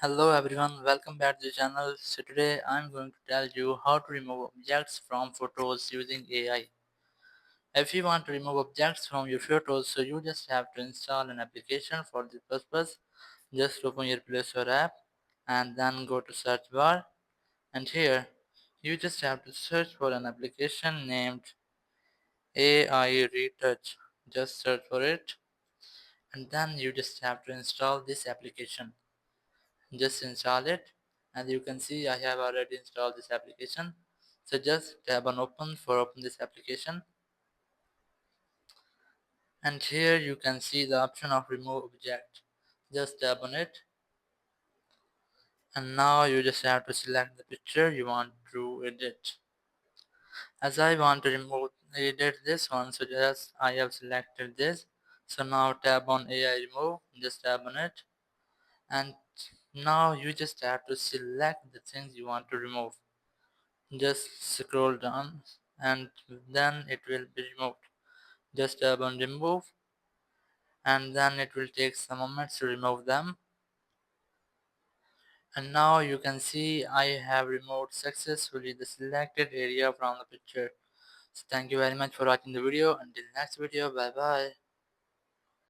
Hello everyone, welcome back to the channel. So today I'm going to tell you how to remove objects from photos using AI. If you want to remove objects from your photos, so you just have to install an application for this purpose. Just open your Play Store app and then go to search bar, and here you just have to search for an application named AI Retouch. Just search for it and then you just have to install this application. Just install it, and you can see I have already installed this application. So just tap on open for open this application, and here you can see the option of remove object. Just tap on it, and now you just have to select the picture you want to edit. As I want to edit this one, so just I have selected this. So now tap on AI remove, just tap on it, and now you just have to select the things you want to remove. Just scroll down and then it will be removed. Just tap on remove, and then it will take some moments to remove them. And now you can see I have removed successfully the selected area from the picture. So thank you very much for watching the video. Until next video, bye bye.